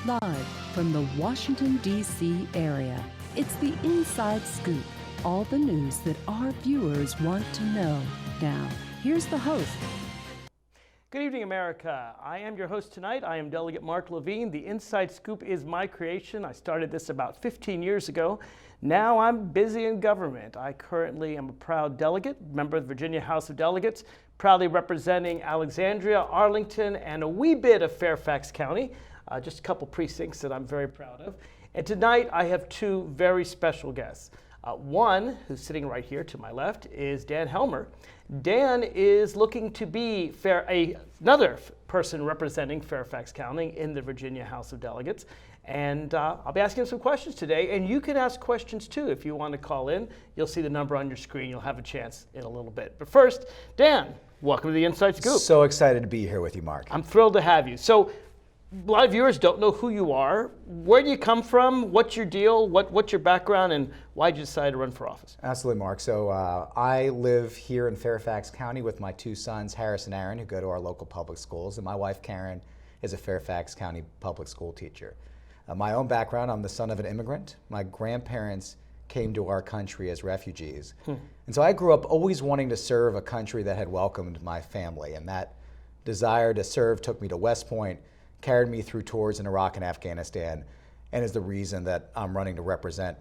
Live from the Washington, D.C. area, it's the Inside Scoop. All the news that our viewers want to know. Now, here's the host. Good evening, America. I am your host tonight. I am Delegate Mark Levine. The Inside Scoop is my creation. I started this about 15 years ago. Now I'm busy in government. I currently am a proud delegate, member of the Virginia House of Delegates, proudly representing Alexandria, Arlington, and a wee bit of Fairfax County. Just a couple precincts that I'm very proud of. And tonight I have two very special guests. One, who's sitting right here to my left, is Dan Helmer. Dan is looking to be another person representing Fairfax County in the Virginia House of Delegates. And I'll be asking him some questions today, and you can ask questions too if you want to call in. You'll see the number on your screen. You'll have a chance in a little bit. But first, Dan, welcome to the Inside Scoop. So excited to be here with you, Mark. I'm thrilled to have you. So, a lot of viewers don't know who you are. Where do you come from? What's your deal? What's your background, and why did you decide to run for office? Absolutely, Mark. So I live here in Fairfax County with my two sons, Harris and Aaron, who go to our local public schools, and my wife, Karen, is a Fairfax County public school teacher. My own background, I'm the son of an immigrant. My grandparents came to our country as refugees. And so I grew up always wanting to serve a country that had welcomed my family, and that desire to serve took me to West Point, carried me through tours in Iraq and Afghanistan, and is the reason that I'm running to represent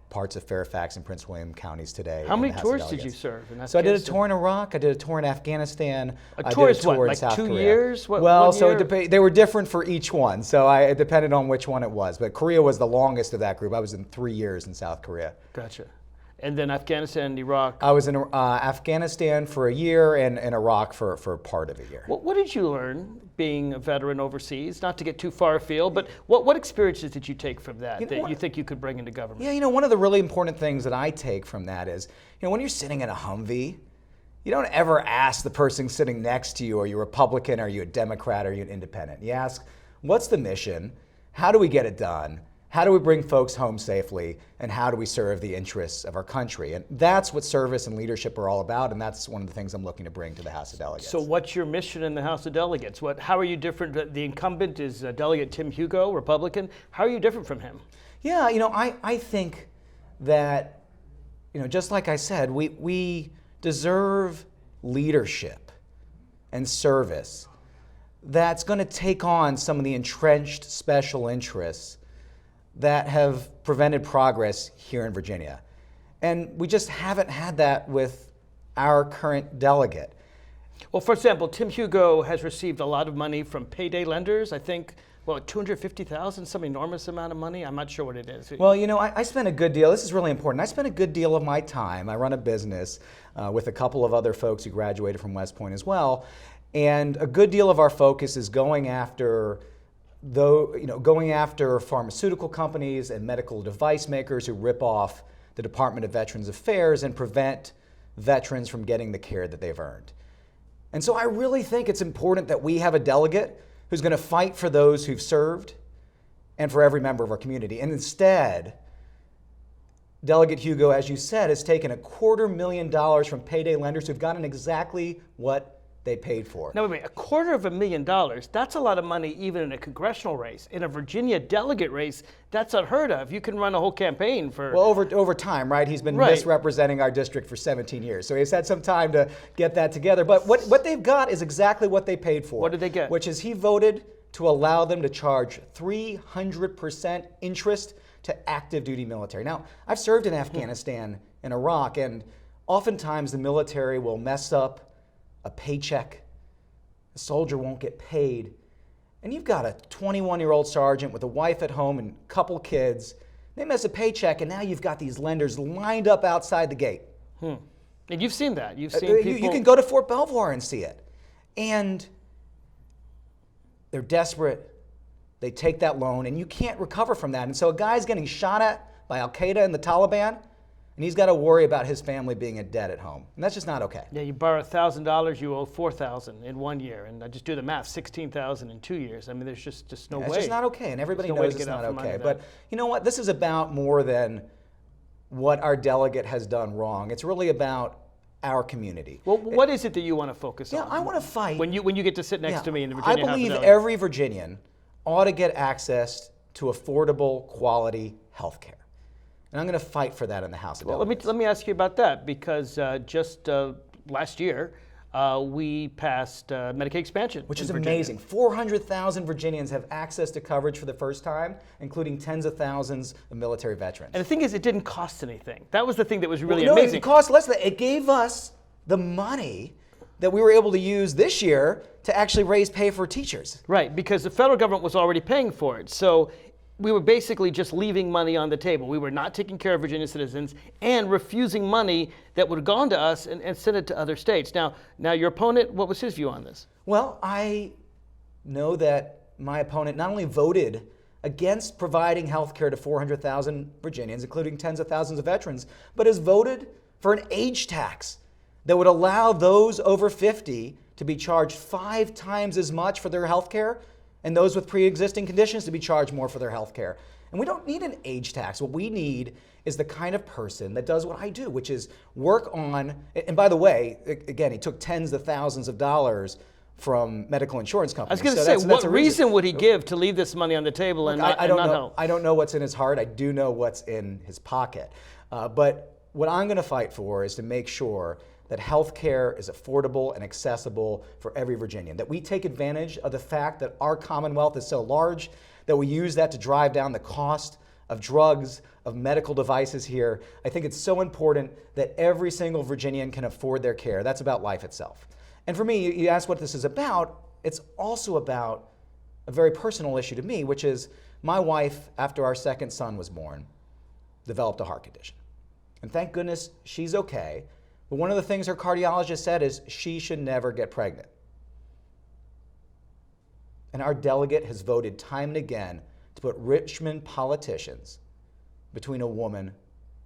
parts of Fairfax and Prince William counties today. How many tours did you serve in Afghanistan? So I did a tour in Iraq, I did a tour in Afghanistan. A tour is what, like South 2 Korea. years? Well, so they were different for each one, so it depended on which one it was. But Korea was the longest of that group. I was in 3 years in South Korea. Gotcha. And then Afghanistan and Iraq? I was in Afghanistan for a year and in Iraq for part of a year. What did you learn being a veteran overseas? Not to get too far afield, but what experiences did you take from that you think you could bring into government? Yeah, one of the really important things that I take from that is, when you're sitting in a Humvee, you don't ever ask the person sitting next to you, are you a Republican, are you a Democrat, are you an independent? You ask, what's the mission? How do we get it done? How do we bring folks home safely, and how do we serve the interests of our country? And that's what service and leadership are all about, and that's one of the things I'm looking to bring to the House of Delegates. So what's your mission in the House of Delegates? How are you different? The incumbent is Delegate Tim Hugo, Republican. How are you different from him? Yeah, I think that, just like I said, we deserve leadership and service that's going to take on some of the entrenched special interests that have prevented progress here in Virginia. And we just haven't had that with our current delegate. Well, for example, Tim Hugo has received a lot of money from payday lenders. I think, $250,000, some enormous amount of money. I'm not sure what it is. Well, I spent a good deal. This is really important. I spent a good deal of my time. I run a business with a couple of other folks who graduated from West Point as well. And a good deal of our focus is going after pharmaceutical companies and medical device makers who rip off the Department of Veterans Affairs and prevent veterans from getting the care that they've earned. And so I really think it's important that we have a delegate who's going to fight for those who've served and for every member of our community. And instead, Delegate Hugo, as you said, has taken $250,000 from payday lenders who've gotten exactly what they paid for. Now, wait a minute, $250,000, that's a lot of money even in a congressional race. In a Virginia delegate race, that's unheard of. You can run a whole campaign for... Well, over time, right? He's been misrepresenting our district for 17 years. So he's had some time to get that together. But what they've got is exactly what they paid for. What did they get? Which is he voted to allow them to charge 300% interest to active duty military. Now, I've served in Afghanistan and Iraq, and oftentimes the military will mess up a paycheck, a soldier won't get paid, and you've got a 21-year-old sergeant with a wife at home and a couple kids. They miss a paycheck, and now you've got these lenders lined up outside the gate. And you've seen that. You've seen people... You can go to Fort Belvoir and see it. And they're desperate. They take that loan, and you can't recover from that. And so a guy's getting shot at by Al-Qaeda and the Taliban, and he's got to worry about his family being in debt at home. And that's just not okay. Yeah, you borrow $1,000, you owe $4,000 in 1 year. And I just do the math, $16,000 in 2 years. I mean, there's just no way. It's just not okay, and everybody knows it's not okay. But you know what? This is about more than what our delegate has done wrong. It's really about our community. Well, what is it that you want to focus on? Yeah, I want to fight. When you get to sit next to me in the Virginia House of Delegates. I believe every Virginian ought to get access to affordable, quality health care. And I'm going to fight for that in the House of Delegates. Let me ask you about that, because just last year, we passed Medicaid expansion. Which is Virginia. amazing. 400,000 Virginians have access to coverage for the first time, including tens of thousands of military veterans. And the thing is, it didn't cost anything. That was the thing that was really no, amazing. It cost less than that. It gave us the money that we were able to use this year to actually raise pay for teachers. Right, because the federal government was already paying for it. So we were basically just leaving money on the table. We were not taking care of Virginia citizens and refusing money that would have gone to us and sent it to other states. Now your opponent, what was his view on this? Well, I know that my opponent not only voted against providing health care to 400,000 Virginians, including tens of thousands of veterans, but has voted for an age tax that would allow those over 50 to be charged 5 times as much for their health care, and those with pre-existing conditions to be charged more for their health care. And we don't need an age tax. What we need is the kind of person that does what I do, which is work on, and by the way, again, he took tens of thousands of dollars from medical insurance companies. I was going to say, what reason would he give to leave this money on the table and not help? I don't know what's in his heart. I do know what's in his pocket. But what I'm going to fight for is to make sure that health care is affordable and accessible for every Virginian, that we take advantage of the fact that our Commonwealth is so large, that we use that to drive down the cost of drugs, of medical devices here. I think it's so important that every single Virginian can afford their care. That's about life itself. And for me, you ask what this is about, it's also about a very personal issue to me, which is my wife, after our second son was born, developed a heart condition. And thank goodness she's okay. But one of the things her cardiologist said is she should never get pregnant. And our delegate has voted time and again to put Richmond politicians between a woman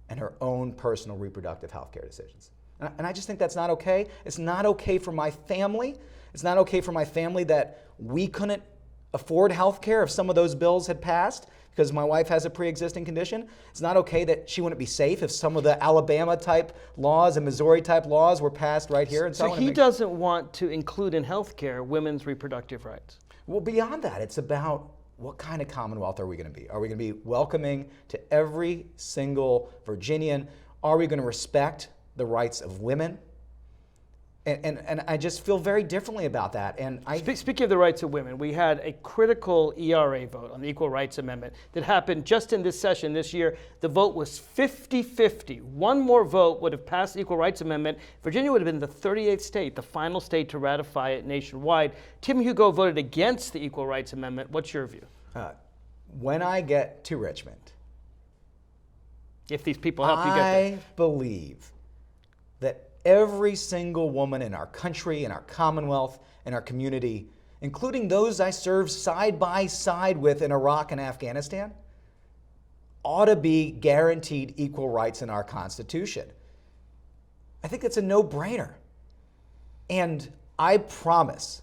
and her own personal reproductive health care decisions. And I just think that's not okay. It's not okay for my family. It's not okay for my family that we couldn't afford health care if some of those bills had passed, because my wife has a pre-existing condition. It's not okay that she wouldn't be safe if some of the Alabama-type laws and Missouri-type laws were passed right here. And so he doesn't want to include in health care women's reproductive rights. Well, beyond that, it's about what kind of Commonwealth are we going to be? Are we going to be welcoming to every single Virginian? Are we going to respect the rights of women? And I just feel very differently about that. And Speaking of the rights of women, we had a critical ERA vote on the Equal Rights Amendment that happened just in this session this year. The vote was 50-50. One more vote would have passed the Equal Rights Amendment. Virginia would have been the 38th state, the final state to ratify it nationwide. Tim Hugo voted against the Equal Rights Amendment. What's your view? When I get to Richmond, if these people help you get there, I believe that every single woman in our country, in our Commonwealth, in our community, including those I served side by side with in Iraq and Afghanistan, ought to be guaranteed equal rights in our Constitution. I think it's a no-brainer. And I promise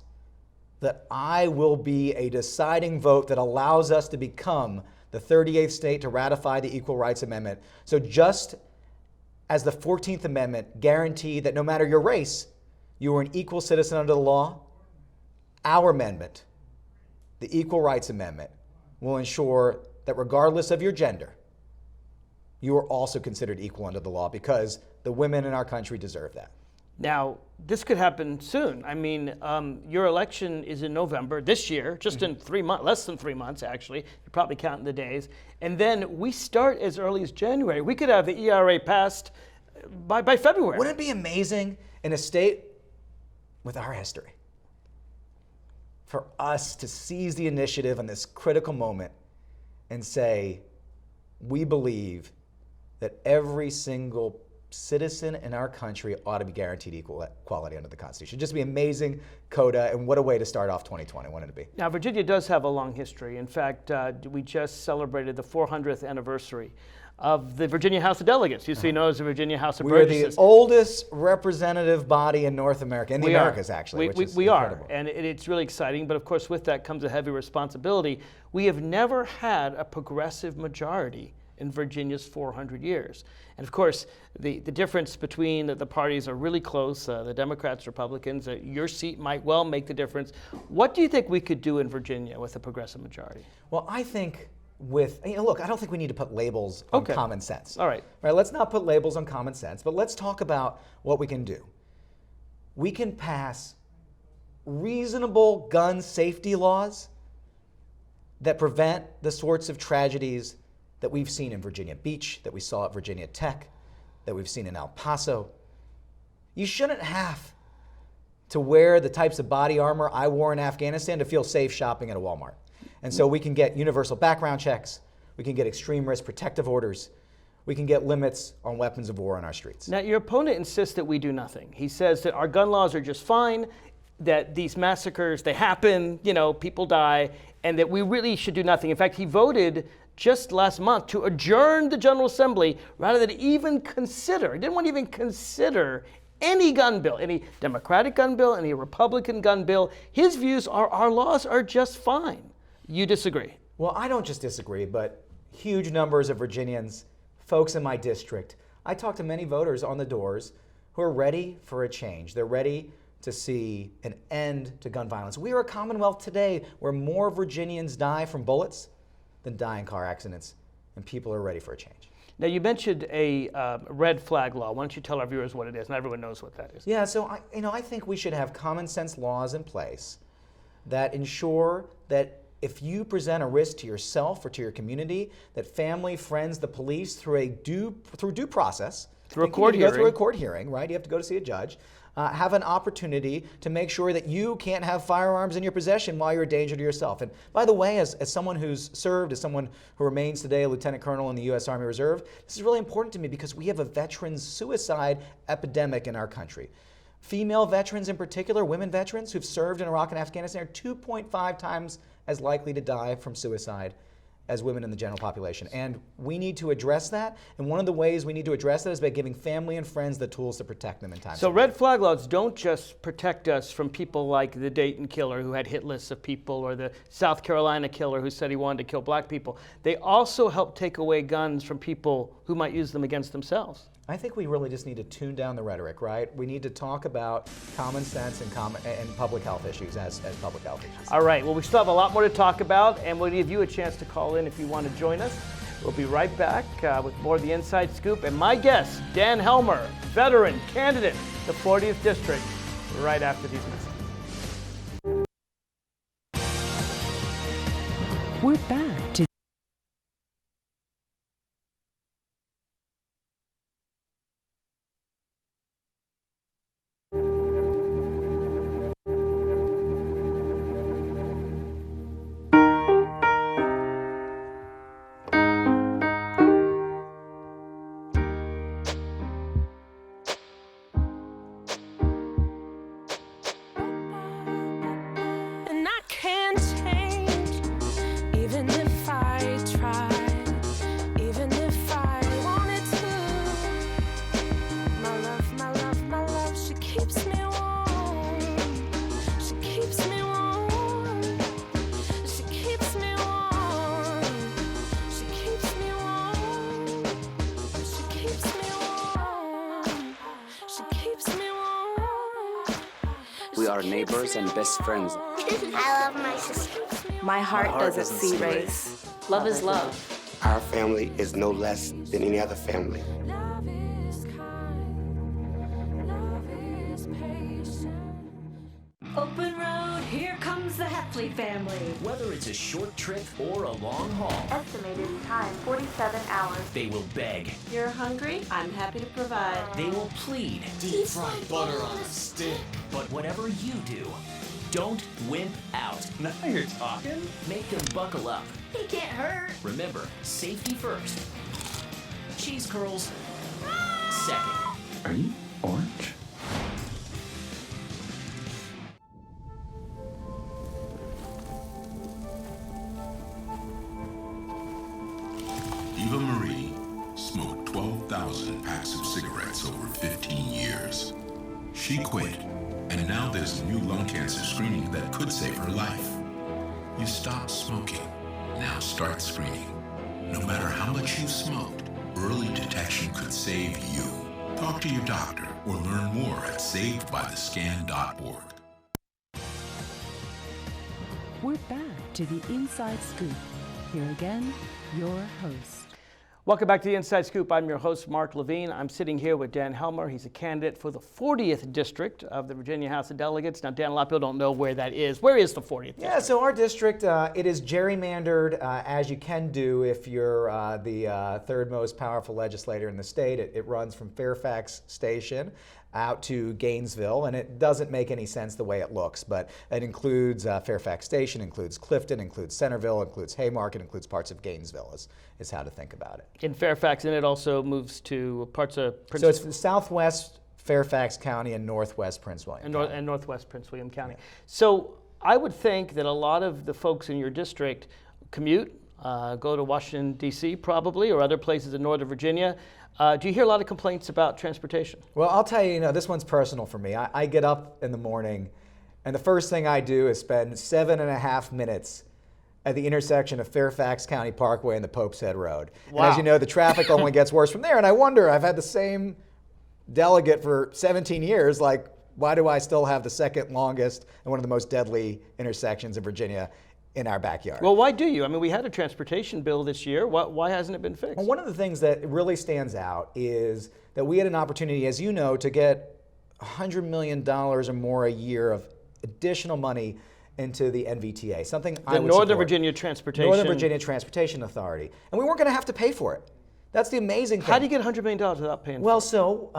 that I will be a deciding vote that allows us to become the 38th state to ratify the Equal Rights Amendment. So just as the 14th Amendment guaranteed that no matter your race, you are an equal citizen under the law, our amendment, the Equal Rights Amendment, will ensure that regardless of your gender, you are also considered equal under the law, because the women in our country deserve that. Now, this could happen soon. I mean, your election is in November this year, just in 3 months, less than 3 months, actually. You're probably counting the days. And then we start as early as January. We could have the ERA passed by February. Wouldn't it be amazing in a state with our history for us to seize the initiative in this critical moment and say, we believe that every single citizen in our country ought to be guaranteed equality under the Constitution? Just be amazing, CODA, and what a way to start off 2020, wouldn't it be? Now, Virginia does have a long history. In fact, we just celebrated the 400th anniversary of the Virginia House of Delegates, used to be known as the Virginia House of Burgesses. We are the oldest representative body in North America, in the Americas, actually, which is incredible. And it's really exciting, but of course with that comes a heavy responsibility. We have never had a progressive majority in Virginia's 400 years. And of course, the difference between the parties are really close, the Democrats, Republicans. Your seat might well make the difference. What do you think we could do in Virginia with a progressive majority? Well, I think with, look, I don't think we need to put labels on common sense. All right. Right, let's not put labels on common sense, but let's talk about what we can do. We can pass reasonable gun safety laws that prevent the sorts of tragedies that we've seen in Virginia Beach, that we saw at Virginia Tech, that we've seen in El Paso. You shouldn't have to wear the types of body armor I wore in Afghanistan to feel safe shopping at a Walmart. And so we can get universal background checks, we can get extreme risk protective orders, we can get limits on weapons of war on our streets. Now, your opponent insists that we do nothing. He says that our gun laws are just fine, that these massacres, they happen, people die, and that we really should do nothing. In fact, he voted just last month to adjourn the General Assembly rather than even consider, he didn't want to even consider any gun bill, any Democratic gun bill, any Republican gun bill. His views are our laws are just fine. You disagree? Well, I don't just disagree, but huge numbers of Virginians, folks in my district, I talk to many voters on the doors who are ready for a change. They're ready to see an end to gun violence. We are a Commonwealth today where more Virginians die from bullets than die in car accidents, and people are ready for a change. Now, you mentioned a red flag law. Why don't you tell our viewers what it is? Not everyone knows what that is. Yeah, so I think we should have common sense laws in place that ensure that if you present a risk to yourself or to your community, that family, friends, the police, through due process, through a court hearing, go through a court hearing, right? You have to go to see a judge. Have an opportunity to make sure that you can't have firearms in your possession while you're a danger to yourself. And by the way, as someone who's served, as someone who remains today a lieutenant colonel in the U.S. Army Reserve, this is really important to me because we have a veterans suicide epidemic in our country. Female veterans in particular, women veterans who've served in Iraq and Afghanistan are 2.5 times as likely to die from suicide as women in the general population. And we need to address that. And one of the ways we need to address that is by giving family and friends the tools to protect them in times. So red flag laws don't just protect us from people like the Dayton killer who had hit lists of people, or the South Carolina killer who said he wanted to kill black people. They also help take away guns from people who might use them against themselves. I think we really just need to tune down the rhetoric, right? We need to talk about common sense and public health issues as public health issues. All right, well, we still have a lot more to talk about, and we'll give you a chance to call in if you want to join us. We'll be right back with more of the Inside Scoop, and my guest, Dan Helmer, veteran candidate, the 40th District, right after these messages. We're back to We are neighbors and best friends. I love my sister. My heart doesn't see race. Love is love. Our family is no less than any other family. Open road, here comes the Heffley family. Whether it's a short trip or a long haul, estimated time 47 hours. They will beg. You're hungry? I'm happy to provide. They will plead. Deep fried butter on a stick. But whatever you do, don't wimp out. Now you're talking. Make them buckle up. He can't hurt. Remember, safety first. Cheese curls second. Are you orange? Eva Marie smoked 12,000 packs of cigarettes over 15 years. She quit, and now there's a new lung cancer screening that could save her life. You stopped smoking. Now start screening. No matter how much you smoked, early detection could save you. Talk to your doctor or learn more at savedbythescan.org. We're back to the Inside Scoop. here again, your host. Welcome back to the Inside Scoop. I'm your host, Mark Levine. I'm sitting here with Dan Helmer. He's a candidate for the 40th District of the Virginia House of Delegates. Now, Dan, a lot of people don't know where that is. Where is the 40th District? Yeah, so our district, it is gerrymandered, as you can do if you're the third most powerful legislator in the state. It runs from Fairfax Station out to Gainesville, and it doesn't make any sense the way it looks, but it includes Fairfax Station, includes Clifton, includes Centerville, includes Haymarket, includes parts of Gainesville is how to think about it. In Fairfax, and it also moves to parts of So it's southwest Fairfax County and northwest Prince William County. And northwest Prince William County. Yeah. So I would think that a lot of the folks in your district commute, go to Washington, D.C. probably, or other places in Northern Virginia. Do you hear a lot of complaints about transportation? Well, I'll tell you, this one's personal for me. I get up in the morning, and the first thing I do is spend 7.5 minutes at the intersection of Fairfax County Parkway and the Pope's Head Road. Wow. And as you know, the traffic only gets worse from there. And I wonder, I've had the same delegate for 17 years, like, why do I still have the second longest and one of the most deadly intersections in Virginia in our backyard? Well, why do you? I mean, we had a transportation bill this year. Why hasn't it been fixed? Well, one of the things that really stands out is that we had an opportunity, as you know, to get $100 million or more a year of additional money into the NVTA, something I would Northern support. Virginia Transportation. Northern Virginia Transportation Authority. And we weren't going to have to pay for it. That's the amazing thing. How do you get $100 million without paying Well, for it? so,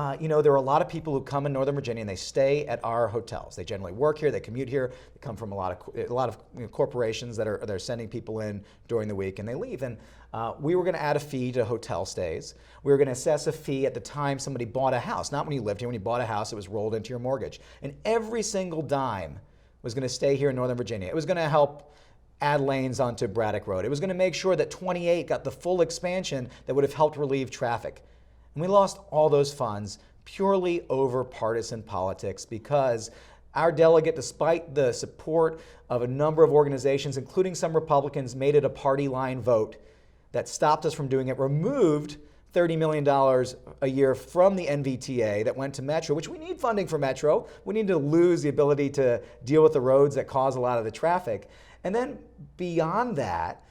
there are a lot of people who come in Northern Virginia and they stay at our hotels. They generally work here, they commute here, they come from a lot of corporations that are sending people in during the week and they leave. And we were going to add a fee to hotel stays. We were going to assess a fee at the time somebody bought a house. Not when you lived here. When you bought a house, it was rolled into your mortgage. And every single dime was going to stay here in Northern Virginia. It was going to help add lanes onto Braddock Road. It was going to make sure that 28 got the full expansion that would have helped relieve traffic. And we lost all those funds purely over partisan politics because our delegate, despite the support of a number of organizations, including some Republicans, made it a party line vote that stopped us from doing it, removed $30 million a year from the NVTA that went to Metro, which we need funding for Metro. We need to lose the ability to deal with the roads that cause a lot of the traffic. And then beyond that,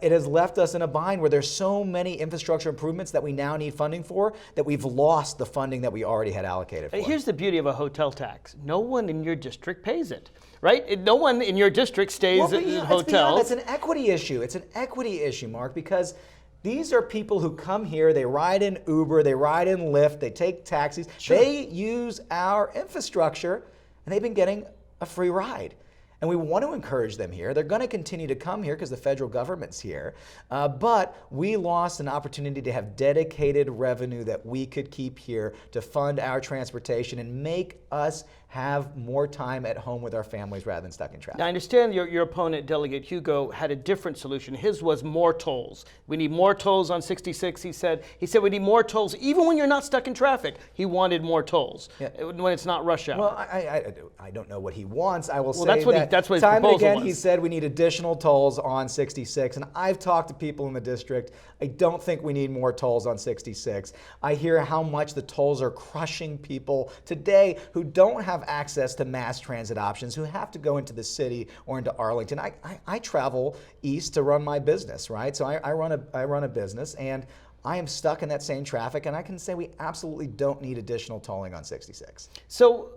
it has left us in a bind where there's so many infrastructure improvements that we now need funding for that we've lost the funding that we already had allocated for. Here's the beauty of a hotel tax. No one in your district pays it, right? No one in your district stays in hotels. It's an equity issue. It's an equity issue, Mark, because these are people who come here, they ride in Uber, they ride in Lyft, they take taxis. Sure. They use our infrastructure, and they've been getting a free ride. And we want to encourage them here. They're going to continue to come here because the federal government's here. But we lost an opportunity to have dedicated revenue that we could keep here to fund our transportation and make us have more time at home with our families rather than stuck in traffic. Now, I understand your opponent, Delegate Hugo, had a different solution. His was more tolls. We need more tolls on 66, he said. He said we need more tolls even when you're not stuck in traffic. He wanted more tolls when it's not rush hour. Well, I don't know what he wants. I will say that's what his time and proposal again was. He said we need additional tolls on 66, and I've talked to people in the district. I don't think we need more tolls on 66. I hear how much the tolls are crushing people today who don't have access to mass transit options, who have to go into the city or into Arlington. I travel east to run my business, right? So I run a business, and I am stuck in that same traffic, and I can say we absolutely don't need additional tolling on 66. So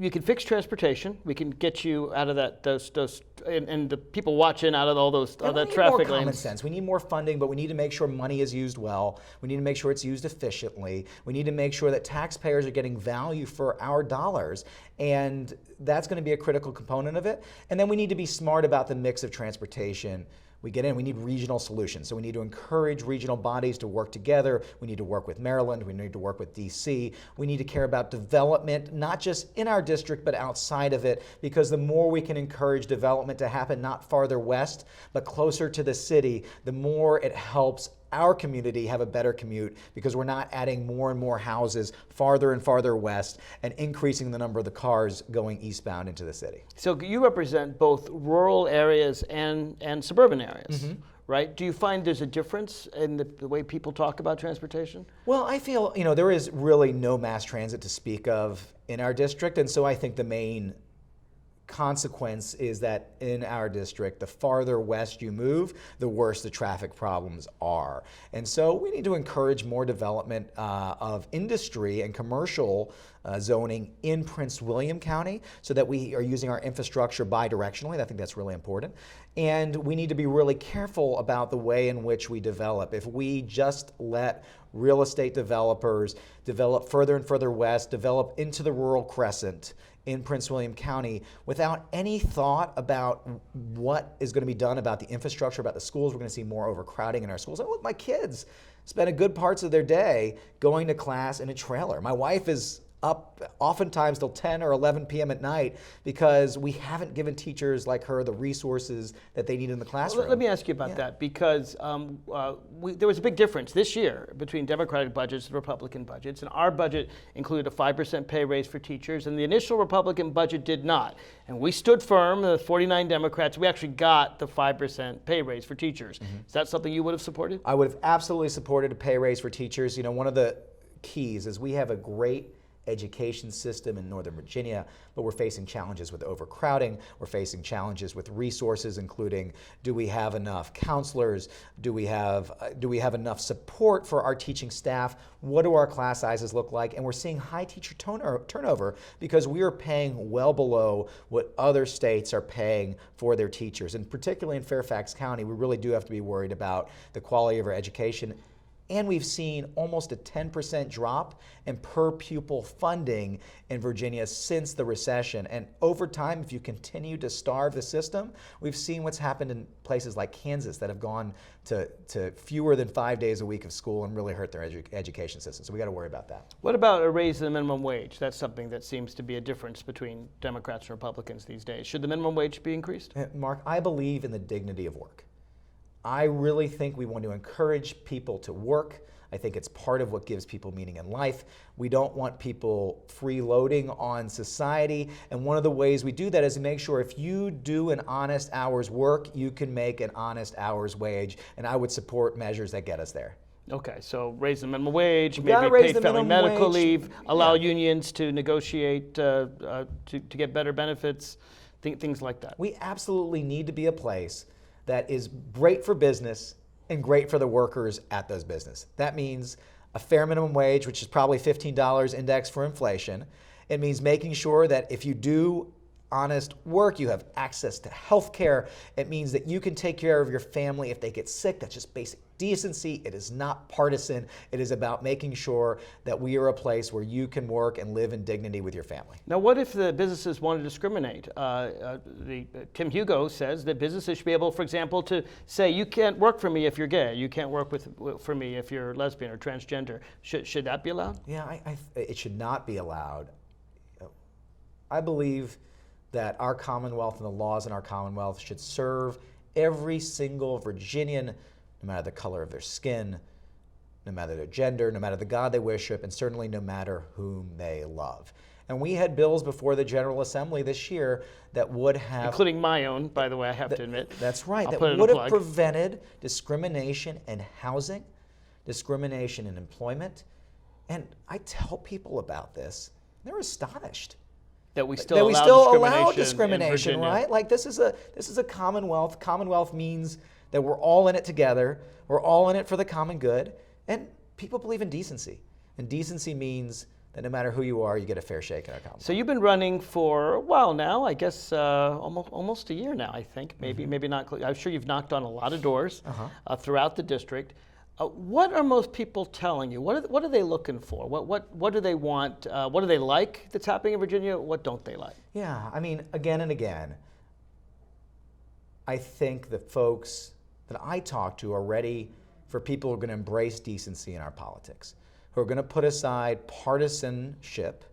you can fix transportation. We can get you out of those and the people watching out of all those all that traffic lanes. We need more common sense. We need more funding, but we need to make sure money is used well. We need to make sure it's used efficiently. We need to make sure that taxpayers are getting value for our dollars, and that's going to be a critical component of it. And then we need to be smart about the mix of transportation we get in. We need regional solutions. So we need to encourage regional bodies to work together. We need to work with Maryland. We need to work with DC. We need to care about development, not just in our district, but outside of it, because the more we can encourage development to happen not farther west, but closer to the city, the more it helps our community have a better commute, because we're not adding more and more houses farther and farther west and increasing the number of the cars going eastbound into the city. So you represent both rural areas and suburban areas, right? Do you find there's a difference in the way people talk about transportation? Well, I feel, there is really no mass transit to speak of in our district, and so I think the main consequence is that in our district, the farther west you move, the worse the traffic problems are. And so we need to encourage more development of industry and commercial zoning in Prince William County so that we are using our infrastructure bidirectionally. I think that's really important. And we need to be really careful about the way in which we develop. If we just let real estate developers develop further and further west, develop into the rural crescent in Prince William County without any thought about what is going to be done about the infrastructure, about the schools, we're going to see more overcrowding in our schools. And look, my kids spend a good parts of their day going to class in a trailer. My wife is up oftentimes till 10 or 11 p.m. at night because we haven't given teachers like her the resources that they need in the classroom. Well, let me ask you about that, because there was a big difference this year between Democratic budgets and Republican budgets, and our budget included a 5% pay raise for teachers, and the initial Republican budget did not. And we stood firm, the 49 Democrats, we actually got the 5% pay raise for teachers. Is that something you would have supported? I would have absolutely supported a pay raise for teachers. You know, one of the keys is we have a great education system in Northern Virginia, but we're facing challenges with overcrowding. We're facing challenges with resources, including do we have enough counselors? Do we have enough support for our teaching staff? What do our class sizes look like? And we're seeing high teacher turnover because we are paying well below what other states are paying for their teachers. And particularly in Fairfax County, we really do have to be worried about the quality of our education. And we've seen almost a 10% drop in per pupil funding in Virginia since the recession. And over time, if you continue to starve the system, we've seen what's happened in places like Kansas that have gone to fewer than 5 days a week of school and really hurt their education system. So we got to worry about that. What about a raise in the minimum wage? That's something that seems to be a difference between Democrats and Republicans these days. Should the minimum wage be increased? Mark, I believe in the dignity of work. I really think we want to encourage people to work. I think it's part of what gives people meaning in life. We don't want people freeloading on society. And one of the ways we do that is to make sure if you do an honest hour's work, you can make an honest hour's wage. And I would support measures that get us there. Okay, so raise the minimum wage, We've maybe raise pay the family minimum medical wage. leave, allow unions to negotiate to get better benefits, things like that. We absolutely need to be a place that is great for business and great for the workers at those businesses. That means a fair minimum wage, which is probably $15 indexed for inflation. It means making sure that if you do honest work, you have access to health care. It means that you can take care of your family if they get sick. That's just basic decency. It is not partisan. It is about making sure that we are a place where you can work and live in dignity with your family. Now, what if the businesses want to discriminate? Tim Hugo says that businesses should be able, for example, to say, you can't work for me if you're gay. You can't work for me if you're lesbian or transgender. Should that be allowed? Yeah, it should not be allowed. I believe that our Commonwealth and the laws in our Commonwealth should serve every single Virginian, no matter the color of their skin, no matter their gender, no matter the God they worship, and certainly no matter whom they love. And we had bills before the General Assembly this year that would have... Including my own, by the way, I have to admit. That's right. I'll that would have prevented discrimination in housing, discrimination in employment. And I tell people about this, they're astonished. That we still allow discrimination, right? Like this is a Commonwealth. Commonwealth means that we're all in it together. We're all in it for the common good. And people believe in decency. And decency means that no matter who you are, you get a fair shake in our Commonwealth. So you've been running for a while now, I guess almost a year now, I think. Maybe not. I'm sure you've knocked on a lot of doors throughout the district. What are most people telling you? What are they looking for? What do they want? What do they like that's happening in Virginia? What don't they like? Yeah, I mean, again and again, I think the folks that I talk to are ready for people who are going to embrace decency in our politics, who are going to put aside partisanship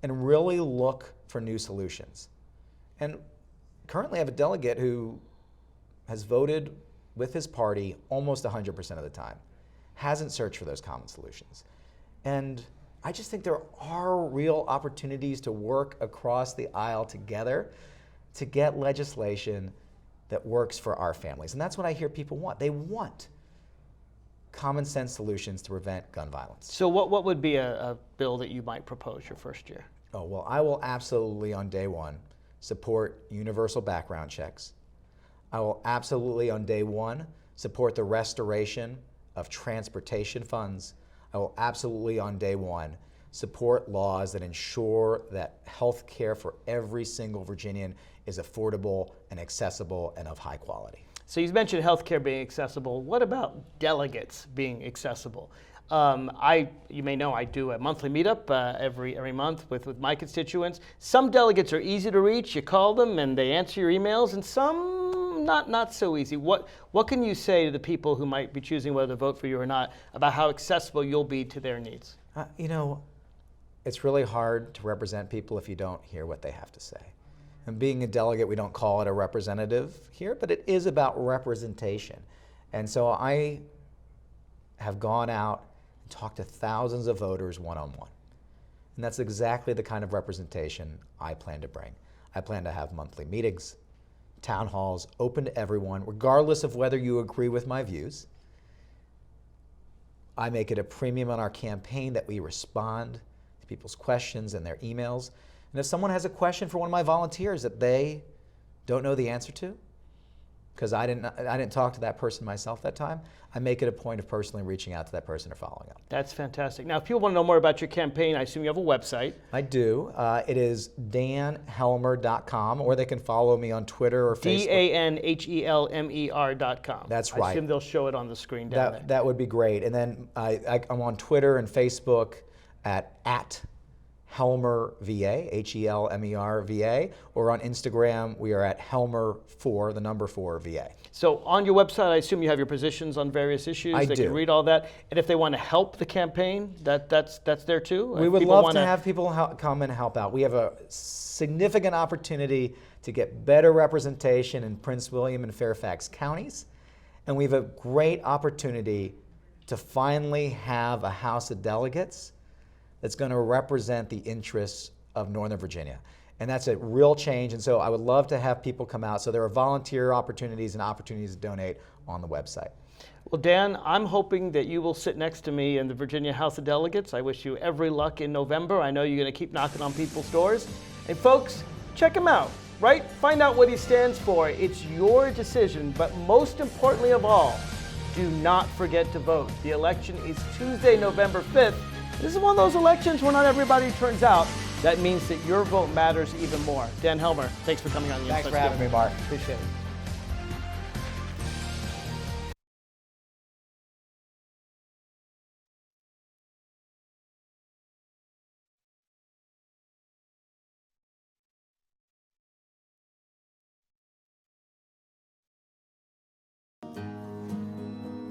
and really look for new solutions. And currently I have a delegate who has voted with his party almost 100% of the time, hasn't searched for those common solutions. And I just think there are real opportunities to work across the aisle together to get legislation that works for our families. And that's what I hear people want. They want common sense solutions to prevent gun violence. So what would be a bill that you might propose your first year? Oh, well, I will absolutely on day one support universal background checks. I will absolutely, on day one, support the restoration of transportation funds. I will absolutely, on day one, support laws that ensure that health care for every single Virginian is affordable and accessible and of high quality. So you mentioned healthcare being accessible. What about delegates being accessible? You may know I do a monthly meetup every month with my constituents. Some delegates are easy to reach. You call them and they answer your emails, and some not so easy. What can you say to the people who might be choosing whether to vote for you or not about how accessible you'll be to their needs? You know, it's really hard to represent people if you don't hear what they have to say. And being a delegate, we don't call it a representative here, but it is about representation. And so I have gone out and talked to thousands of voters one-on-one. And that's exactly the kind of representation I plan to bring. I plan to have monthly meetings, town halls, open to everyone, regardless of whether you agree with my views. I make it a premium on our campaign that we respond to people's questions and their emails. And if someone has a question for one of my volunteers that they don't know the answer to, because I didn't talk to that person myself that time, I make it a point of personally reaching out to that person or following up. That's fantastic. Now, if people want to know more about your campaign, I assume you have a website. I do. It is danhelmer.com, or they can follow me on Twitter or Facebook. DANHELMER.com. That's right. I assume they'll show it on the screen down there. That would be great. And then I'm on Twitter and Facebook at Helmer VA, Helmer VA, or on Instagram, we are at Helmer4, the number 4 VA. So on your website, I assume you have your positions on various issues. They can read all that. And if they want to help the campaign, that's there too? We would love to have people come and help out. We have a significant opportunity to get better representation in Prince William and Fairfax counties. And we have a great opportunity to finally have a House of Delegates that's going to represent the interests of Northern Virginia. And that's a real change. And so I would love to have people come out. So there are volunteer opportunities and opportunities to donate on the website. Well, Dan, I'm hoping that you will sit next to me in the Virginia House of Delegates. I wish you every luck in November. I know you're going to keep knocking on people's doors. And folks, check him out, right? Find out what he stands for. It's your decision. But most importantly of all, do not forget to vote. The election is Tuesday, November 5th. This is one of those elections where not everybody turns out. That means that your vote matters even more. Dan Helmer, thanks for coming on the Thanks for having me, Mark. Appreciate it.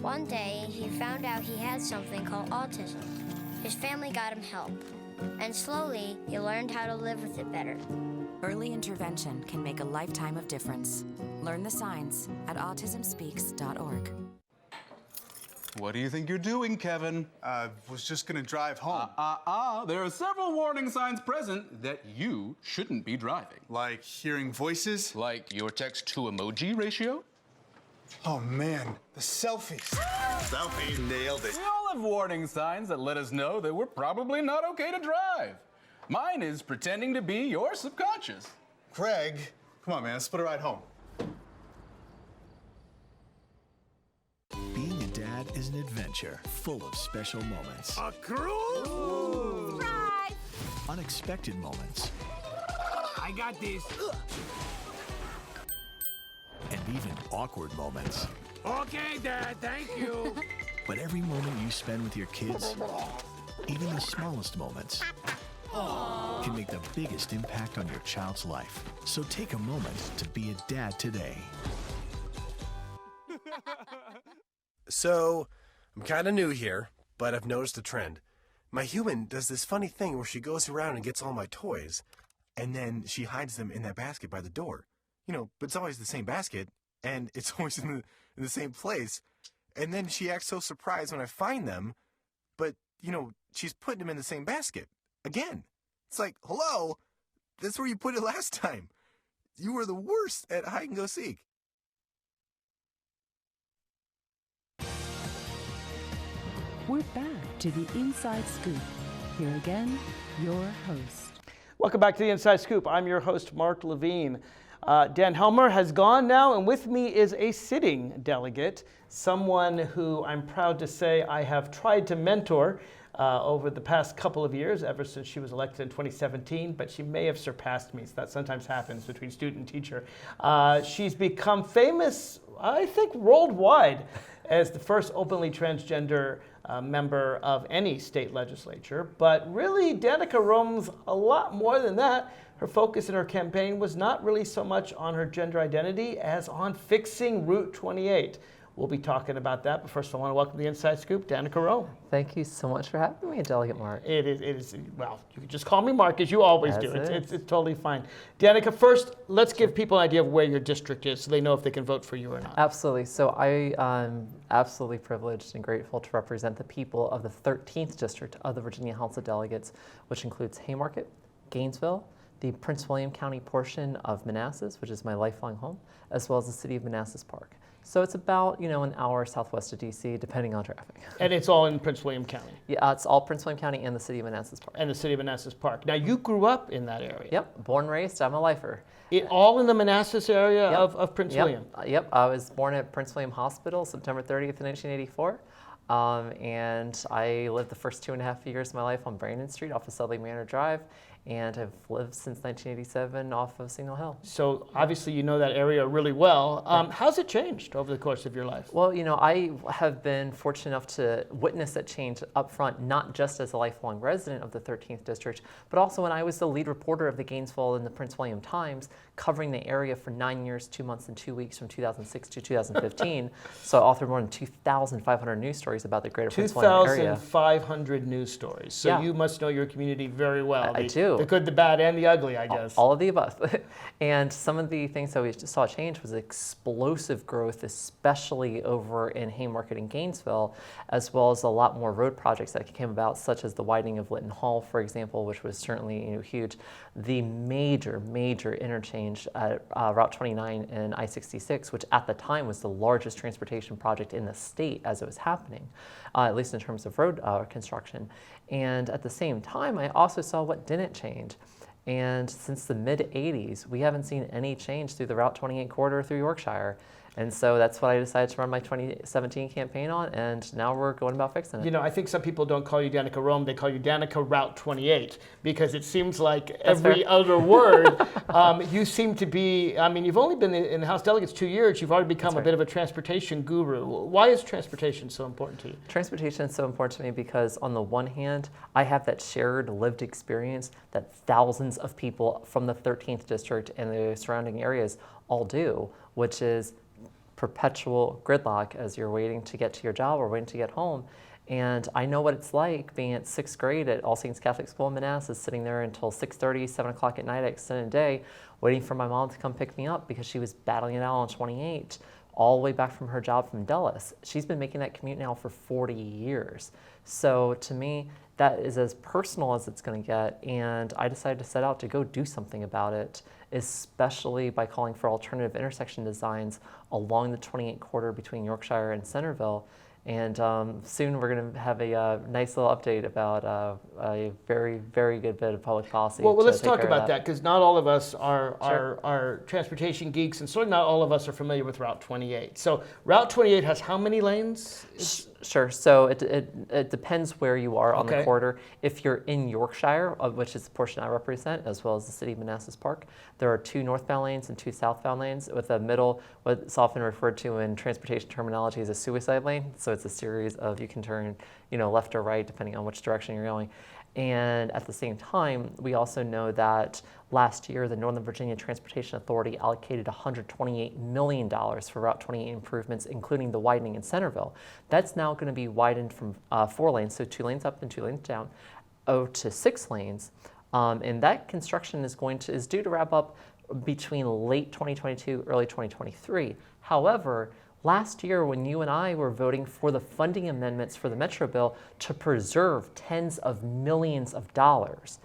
One day, he found out he had something called autism. His family got him help, and slowly, he learned how to live with it better. Early intervention can make a lifetime of difference. Learn the signs at autismspeaks.org. What do you think you're doing, Kevin? Was just gonna drive home. There are several warning signs present that you shouldn't be driving. Like hearing voices? Like your text-to-emoji ratio? Oh man, the selfies. Selfie, nailed it. We all have warning signs that let us know that we're probably not okay to drive. Mine is pretending to be your subconscious. Craig, come on man, let's put a ride home. Being a dad is an adventure full of special moments. A cruise? Surprise! Unexpected moments. I got this. And even awkward moments. Okay, Dad, thank you. But every moment you spend with your kids, even the smallest moments, can make the biggest impact on your child's life. So take a moment to be a dad today. So, I'm kind of new here, but I've noticed a trend. My human does this funny thing where she goes around and gets all my toys, and then she hides them in that basket by the door. You know, but it's always the same basket, and it's always in the same place. And then she acts so surprised when I find them, but, you know, she's putting them in the same basket. Again. It's like, hello? That's where you put it last time. You were the worst at hide and go seek. We're back to the Inside Scoop. Here again, your host. Welcome back to the Inside Scoop. I'm your host, Mark Levine. Dan Helmer has gone now, and with me is a sitting delegate, someone who I'm proud to say I have tried to mentor over the past couple of years, ever since she was elected in 2017, but she may have surpassed me. So that sometimes happens between student and teacher. She's become famous, I think, worldwide as the first openly transgender member of any state legislature. But really, Danica Roem's a lot more than that. Her focus in her campaign was not really so much on her gender identity as on fixing Route 28. We'll be talking about that, but first I want to welcome the Inside Scoop, Danica Roem. Thank you so much for having me, Delegate Mark. It is, well, you can just call me Mark, as you always do. It's totally fine. Danica, first, let's give people an idea of where your district is so they know if they can vote for you or not. Absolutely. So I am absolutely privileged and grateful to represent the people of the 13th District of the Virginia House of Delegates, which includes Haymarket, Gainesville, the Prince William County portion of Manassas, which is my lifelong home, as well as the city of Manassas Park. So it's about, an hour southwest of DC, depending on traffic. And it's all in Prince William County? Yeah, it's all Prince William County and the city of Manassas Park. And the city of Manassas Park. Now, you grew up in that area? Yep, born and raised, I'm a lifer. All in the Manassas area of Prince William? Yep, I was born at Prince William Hospital, September 30th, 1984. And I lived the first 2.5 years of my life on Brandon Street off of Sudley Manor Drive, and have lived since 1987 off of Signal Hill. So obviously you know that area really well. How's it changed over the course of your life? Well, I have been fortunate enough to witness that change up front, not just as a lifelong resident of the 13th District, but also when I was the lead reporter of the Gainesville and the Prince William Times, covering the area for 9 years, 2 months, and 2 weeks from 2006 to 2015. So I authored more than 2,500 news stories about the greater Prince William area. 2,500 news stories. So you must know your community very well. I do. The good, the bad, and the ugly, I guess. All of the above. And some of the things that we saw change was explosive growth, especially over in Haymarket and Gainesville, as well as a lot more road projects that came about, such as the widening of Lytton Hall, for example, which was certainly huge. The major interchange at Route 29 and I-66, which at the time was the largest transportation project in the state as it was happening, at least in terms of road construction. And at the same time, I also saw what didn't change. And since the mid-'80s, we haven't seen any change through the Route 28 corridor through Yorkshire. And so that's what I decided to run my 2017 campaign on, and now we're going about fixing it. I think some people don't call you Danica Roem, they call you Danica Route 28, because it seems like every other word, you seem to be, you've only been in the House Delegates 2 years, you've already become a bit of a transportation guru. Why is transportation so important to you? Transportation is so important to me because on the one hand, I have that shared lived experience that thousands of people from the 13th District and the surrounding areas all do, which is perpetual gridlock as you're waiting to get to your job or waiting to get home. And I know what it's like being at 6th grade at All Saints Catholic School in Manassas, sitting there until 6:30, 7 o'clock at night, extended day, waiting for my mom to come pick me up because she was battling it out on 28, all the way back from her job from Dulles. She's been making that commute now for 40 years. So to me, that is as personal as it's going to get, and I decided to set out to go do something about it, especially by calling for alternative intersection designs along the 28 corridor between Yorkshire and Centerville. And soon we're going to have a nice little update about a very, very good bit of public policy. Well, let's talk about that, because not all of us are transportation geeks, and certainly not all of us are familiar with Route 28. So Route 28 has how many lanes? Sure. So it depends where you are on the corridor. If you're in Yorkshire, which is the portion I represent, as well as the city of Manassas Park, there are 2 northbound lanes and 2 southbound lanes, with a middle, what's often referred to in transportation terminology as a suicide lane. So it's a series of, you can turn left or right depending on which direction you're going. And at the same time, we also know that last year, the Northern Virginia Transportation Authority allocated $128 million for Route 28 improvements, including the widening in Centerville. That's now going to be widened from 4 lanes, so 2 lanes up and 2 lanes down, to 6 lanes. And that construction is due to wrap up between late 2022, early 2023. However, last year, when you and I were voting for the funding amendments for the Metro bill to preserve tens of millions of dollars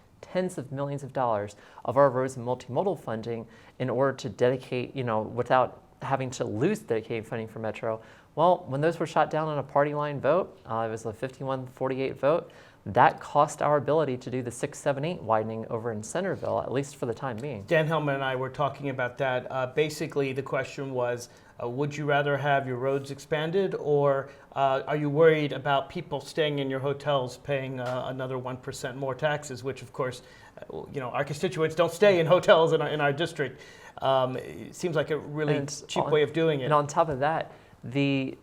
of our roads and multimodal funding in order to dedicate, without having to lose dedicated funding for Metro, well, when those were shot down on a party line vote, it was a 51-48 vote, that cost our ability to do the 678 widening over in Centerville, at least for the time being. Dan Helmer and I were talking about that. Basically, the question was, would you rather have your roads expanded, or are you worried about people staying in your hotels paying another 1% more taxes, which of course, our constituents don't stay in hotels in our district. It seems like a really cheap way of doing it. And on top of that, the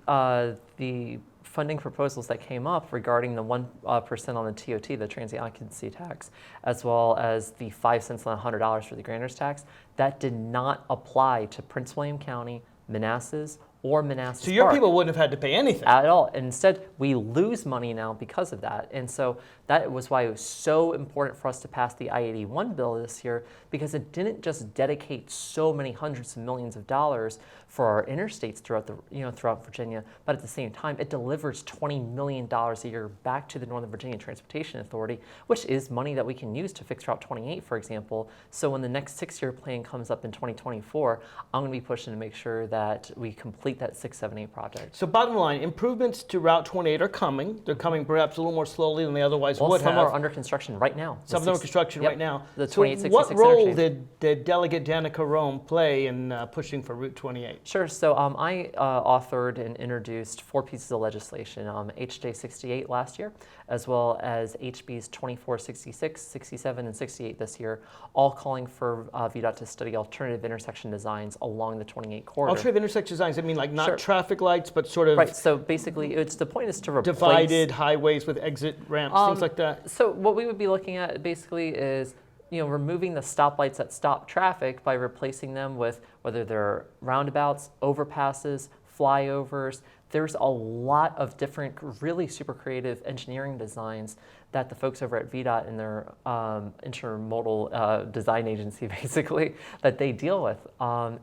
funding proposals that came up regarding the 1% on the TOT, the transient occupancy tax, as well as the 5 cents on $100 for the grantor's tax, that did not apply to Prince William County, Manassas, or Manassas So your Park people wouldn't have had to pay anything. at all. And instead, we lose money now because of that. And so that was why it was so important for us to pass the I-81 bill this year, because it didn't just dedicate so many hundreds of millions of dollars for our interstates throughout Virginia, but at the same time, it delivers $20 million a year back to the Northern Virginia Transportation Authority, which is money that we can use to fix Route 28, for example. So when the next 6-year plan comes up in 2024, I'm going to be pushing to make sure that we complete that 678 project. So bottom line, improvements to Route 28 are coming. They're coming perhaps a little more slowly than they otherwise would have. Some are under construction right now. Some of them are construction right now. The So 2866 what role interchange. did Delegate Danica Roem play in pushing for Route 28? Sure. So I authored and introduced 4 pieces of legislation, HJ 68 last year, as well as HBs 24, 66, 67, and 68 this year, all calling for VDOT to study alternative intersection designs along the 28 corridor. Alternative intersection designs, I mean like not Sure. traffic lights, but sort of Right. So basically, the point is to replace divided highways with exit ramps, things like that. So what we would be looking at basically is, removing the stoplights that stop traffic by replacing them with whether they're roundabouts, overpasses, flyovers. There's a lot of different really super creative engineering designs that the folks over at VDOT and their intermodal design agency, basically, that they deal with.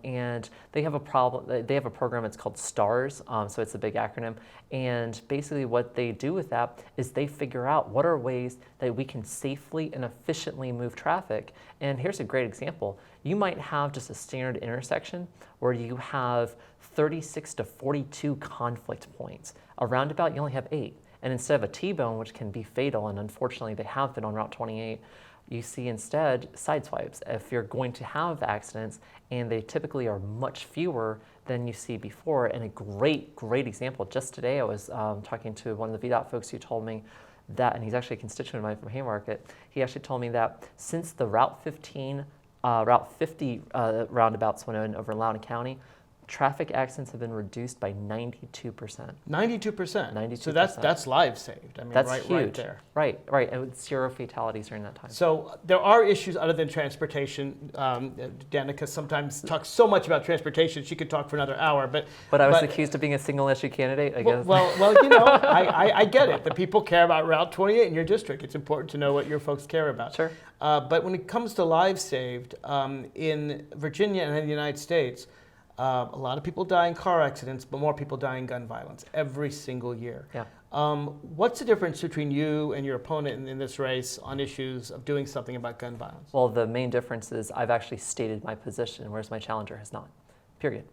And they have a program, it's called STARS, so it's a big acronym. And basically what they do with that is they figure out what are ways that we can safely and efficiently move traffic. And here's a great example. You might have just a standard intersection where you have 36 to 42 conflict points. A roundabout, you only have 8. And instead of a T-bone, which can be fatal, and unfortunately they have been on Route 28, you see instead side swipes if you're going to have accidents, and they typically are much fewer than you see before. And a great example, just today I was talking to one of the VDOT folks who told me that, and he's actually a constituent of mine from Haymarket, he actually told me that since the Route 50 roundabouts went in over Loudoun County, traffic accidents have been reduced by 92%. 92%. 92%. So that's lives saved. I mean, that's right, huge. right there. Right, and with 0 fatalities during that time. So there are issues other than transportation. Danica sometimes talks so much about transportation, she could talk for another hour. But I was accused of being a single issue candidate, I guess. Well, I get it. The people care about Route 28 in your district. It's important to know what your folks care about. Sure. But when it comes to lives saved, in Virginia and in the United States, a lot of people die in car accidents, but more people die in gun violence every single year. Yeah. What's the difference between you and your opponent in this race on issues of doing something about gun violence? Well, the main difference is I've actually stated my position, whereas my challenger has not. Period.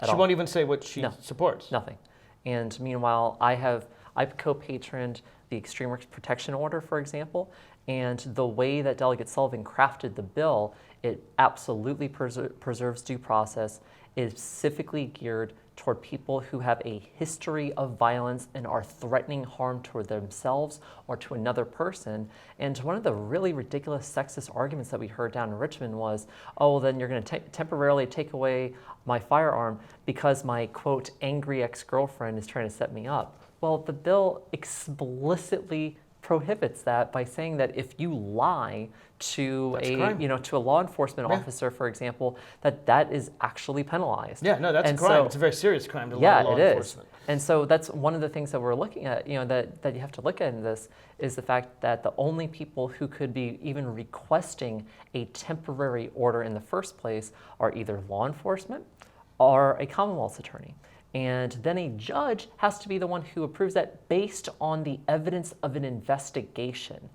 She won't even say what she supports. Nothing. And meanwhile, I've co-patroned the Extreme Risk Protection Order, for example, and the way that Delegate Sullivan crafted the bill, it absolutely preserves due process. Is specifically geared toward people who have a history of violence and are threatening harm toward themselves or to another person. And one of the really ridiculous sexist arguments that we heard down in Richmond was, oh, well, then you're going to temporarily take away my firearm because my, quote, angry ex-girlfriend is trying to set me up. Well, the bill explicitly prohibits that by saying that if you lie to a law enforcement officer, for example, that is actually penalized. Yeah, no, that's a crime. It's a very serious crime to lie to law enforcement. And so that's one of the things that we're looking at, that you have to look at in this is the fact that the only people who could be even requesting a temporary order in the first place are either law enforcement or a Commonwealth's attorney. And then a judge has to be the one who approves that based on the evidence of an investigation.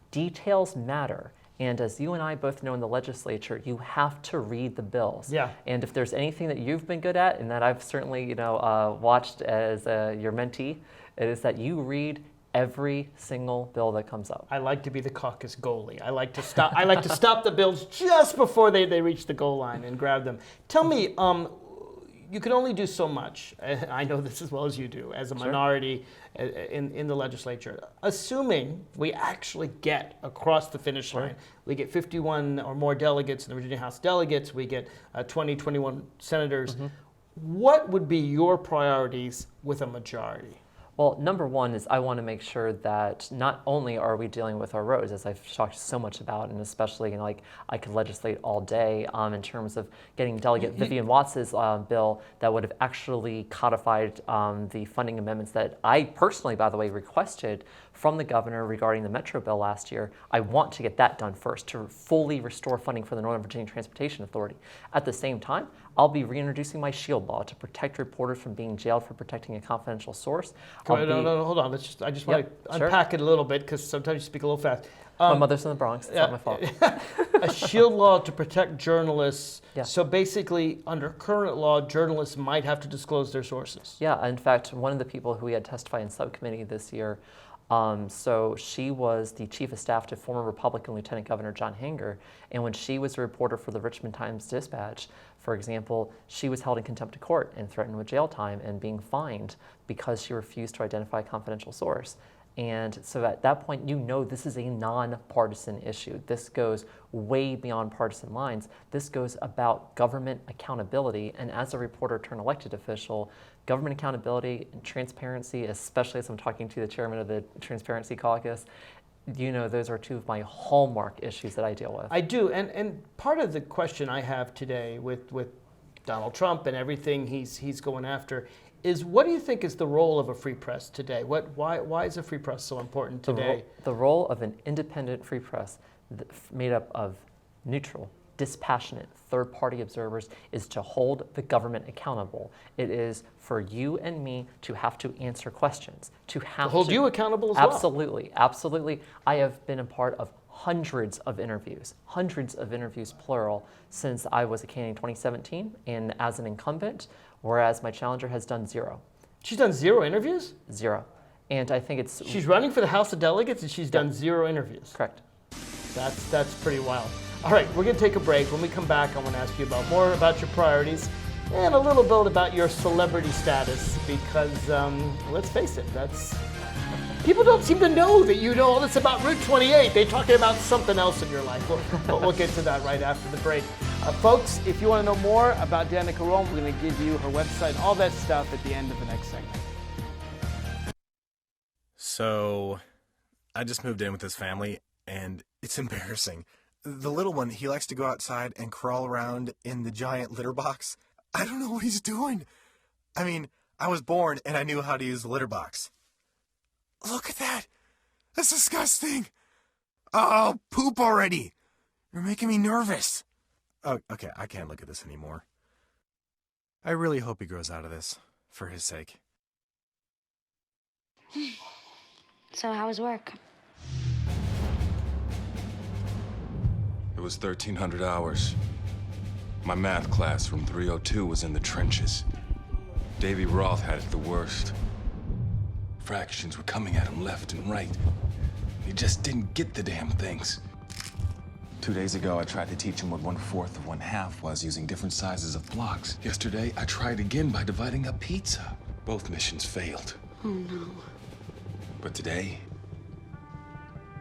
Details matter. And as you and I both know in the legislature, you have to read the bills. Yeah. And if there's anything that you've been good at, and that I've certainly watched as your mentee, it is that you read every single bill that comes up. I like to be the caucus goalie. I like to stop the bills just before they reach the goal line and grab them. Tell me, you can only do so much. I know this as well as you do, as a minority in the legislature. Assuming we actually get across the finish line, we get 51 or more delegates in the Virginia House delegates, we get 21 senators. What would be your priorities with a majority? Well, number one is I want to make sure that not only are we dealing with our roads, as I've talked so much about, and especially like I could legislate all day in terms of getting Delegate Vivian Watts's bill that would have actually codified the funding amendments that I personally, by the way, requested from the governor regarding the Metro bill last year. I want to get that done first to fully restore funding for the Northern Virginia Transportation Authority. At the same time, I'll be reintroducing my SHIELD law to protect reporters from being jailed for protecting a confidential source. No, hold on. I just want to unpack it a little bit because sometimes you speak a little fast. My mother's from the Bronx. It's not my fault. A SHIELD law to protect journalists. Yeah. So basically, under current law, journalists might have to disclose their sources. Yeah. In fact, one of the people who we had testify in subcommittee this year, so she was the chief of staff to former Republican Lieutenant Governor John Hanger, and when she was a reporter for the Richmond Times-Dispatch, for example, she was held in contempt of court and threatened with jail time and being fined because she refused to identify a confidential source. And so at that point, you know this is a nonpartisan issue. This goes way beyond partisan lines. This goes about government accountability, and as a reporter turned elected official, government accountability and transparency, especially as I'm talking to the chairman of the Transparency Caucus, you know, those are two of my hallmark issues that I deal with. I do, and part of the question I have today with Donald Trump and everything he's going after is, what do you think is the role of a free press today? Why is a free press so important today? The role of an independent free press made up of neutral, dispassionate, third-party observers is to hold the government accountable. It is for you and me to have to answer questions, to hold you accountable as well. Absolutely, absolutely. I have been a part of hundreds of interviews, plural, since I was a candidate in 2017 and as an incumbent, whereas my challenger has done 0. She's done 0 interviews? 0. And I think it's... She's running for the House of Delegates and she's done 0 interviews. Correct. That's pretty wild. All right, we're going to take a break. When we come back, I want to ask you more about your priorities and a little bit about your celebrity status because, let's face it, people don't seem to know that you know all this about Route 28. They're talking about something else in your life. We'll get to that right after the break. Folks, if you want to know more about Danica Roem, we're going to give you her website, all that stuff at the end of the next segment. So, I just moved in with this family, and it's embarrassing. The little one, he likes to go outside and crawl around in the giant litter box. I don't know what he's doing. I mean, I was born and I knew how to use the litter box. Look at that. That's disgusting. Oh, poop already. You're making me nervous. Oh, okay, I can't look at this anymore. I really hope he grows out of this, for his sake. So how was work? It was 1,300 hours. My math class from 302 was in the trenches. Davy Roth had it the worst. Fractions were coming at him left and right. He just didn't get the damn things. 2 days ago, I tried to teach him what 1/4 of 1/2 was using different sizes of blocks. Yesterday, I tried again by dividing up pizza. Both missions failed. Oh, no. But today,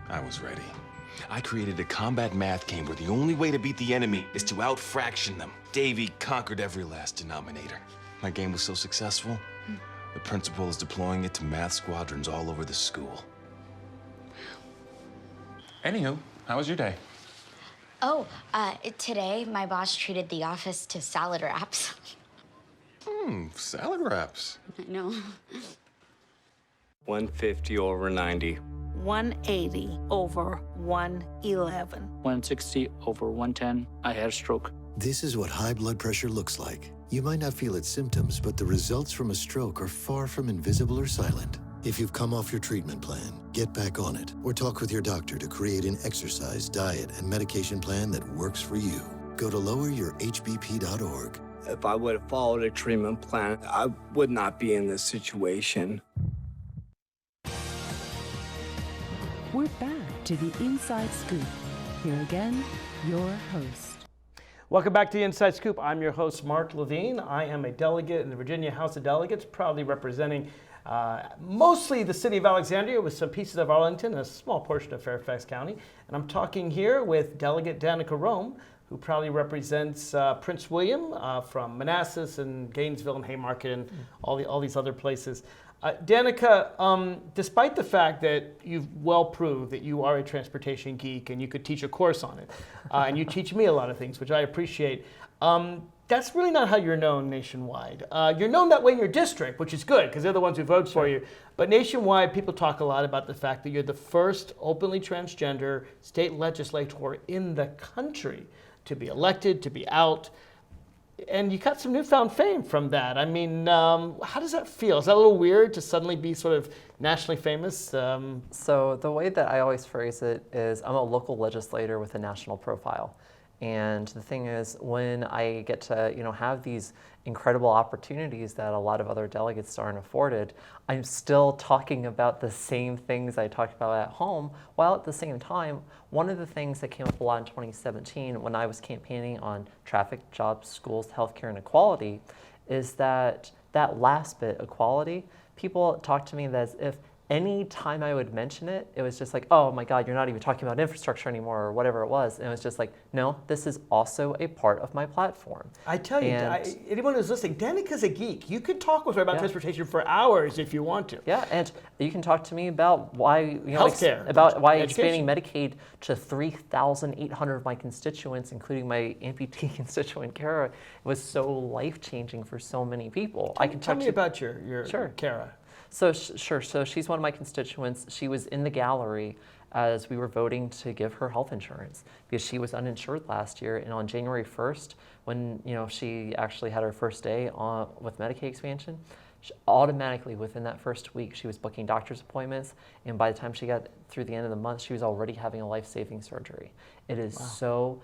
I was ready. I created a combat math game where the only way to beat the enemy is to out-fraction them. Davy conquered every last denominator. My game was so successful, the principal is deploying it to math squadrons all over the school. Anywho, how was your day? Oh, today my boss treated the office to salad wraps. Salad wraps. I know. 150 over 90. 180 over 111. 160 over 110. I had a stroke. This is what high blood pressure looks like. You might not feel its symptoms, but the results from a stroke are far from invisible or silent. If you've come off your treatment plan, get back on it or talk with your doctor to create an exercise, diet, and medication plan that works for you. Go to loweryourhbp.org. If I would have followed a treatment plan, I would not be in this situation. we're back to the Inside Scoop. Here again, your host. Welcome back to the Inside Scoop. I'm your host, Mark Levine. I am a delegate in the Virginia House of Delegates, proudly representing mostly the city of Alexandria with some pieces of Arlington and a small portion of Fairfax County. And I'm talking here with Delegate Danica Roem, who proudly represents Prince William from Manassas and Gainesville and Haymarket and all these other places. Danica, despite the fact that you've well proved that you are a transportation geek and you could teach a course on it, and you teach me a lot of things, which I appreciate, that's really not how you're known nationwide. You're known that way in your district, which is good because they're the ones who vote for you. But nationwide, people talk a lot about the fact that you're the first openly transgender state legislator in the country to be elected, to be out. And you got some newfound fame from that. I mean, how does that feel? Is that a little weird to suddenly be sort of nationally famous? So the way that I always phrase it is I'm a local legislator with a national profile. And the thing is, when I get to have these incredible opportunities that a lot of other delegates aren't afforded, I'm still talking about the same things I talked about at home, while at the same time, one of the things that came up a lot in 2017 when I was campaigning on traffic, jobs, schools, healthcare, and equality is that last bit, equality, people talk to me as if any time I would mention it, it was just like, oh my God, you're not even talking about infrastructure anymore or whatever it was. And it was just like, no, this is also a part of my platform. I tell you, anyone who's listening, Danica's a geek. You could talk with her about transportation for hours if you want to. Yeah, and you can talk to me about why, healthcare, about why expanding Medicaid to 3,800 of my constituents, including my amputee constituent Kara, was so life-changing for so many people. Tell me about your Kara. So sure. So she's one of my constituents. She was in the gallery as we were voting to give her health insurance because she was uninsured last year. And on January 1st, when she actually had her first day with Medicaid expansion, automatically within that first week, she was booking doctor's appointments. And by the time she got through the end of the month, she was already having a life-saving surgery. It is so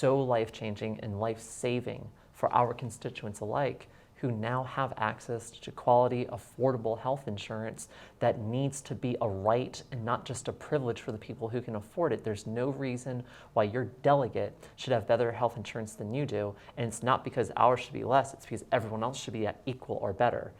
life-changing and life-saving for our constituents alike, who now have access to quality, affordable health insurance that needs to be a right and not just a privilege for the people who can afford it. There's no reason why your delegate should have better health insurance than you do, and it's not because ours should be less, it's because everyone else should be at equal or better.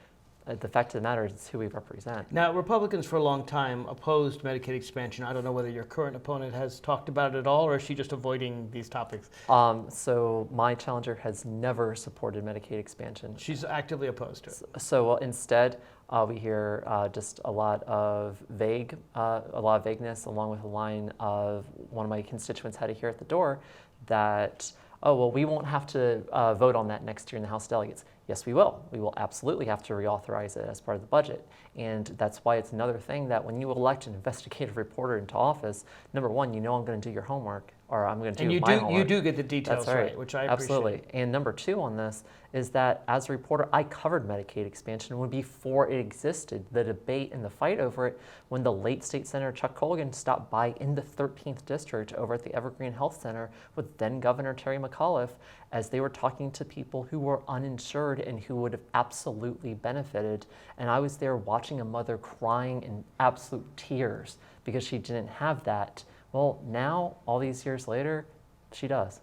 The fact of the matter is it's who we represent. Now, Republicans for a long time opposed Medicaid expansion. I don't know whether your current opponent has talked about it at all, or is she just avoiding these topics? So my challenger has never supported Medicaid expansion. She's actively opposed to it. So instead, we hear just a lot of vagueness, along with a line of one of my constituents had to hear at the door that, oh, well, we won't have to vote on that next year in the House of Delegates. Yes, we will. We will absolutely have to reauthorize it as part of the budget. And that's why it's another thing that when you elect an investigative reporter into office, number one, I'm going to do your homework, or I'm going to do my homework. You do get the details right, which I appreciate. Absolutely. And number two on this is that as a reporter, I covered Medicaid expansion when before it existed. The debate and the fight over it when the late State Senator Chuck Colgan stopped by in the 13th District over at the Evergreen Health Center with then Governor Terry McAuliffe as they were talking to people who were uninsured and who would have absolutely benefited. And I was there watching a mother crying in absolute tears because she didn't have that. Well, now, all these years later, she does.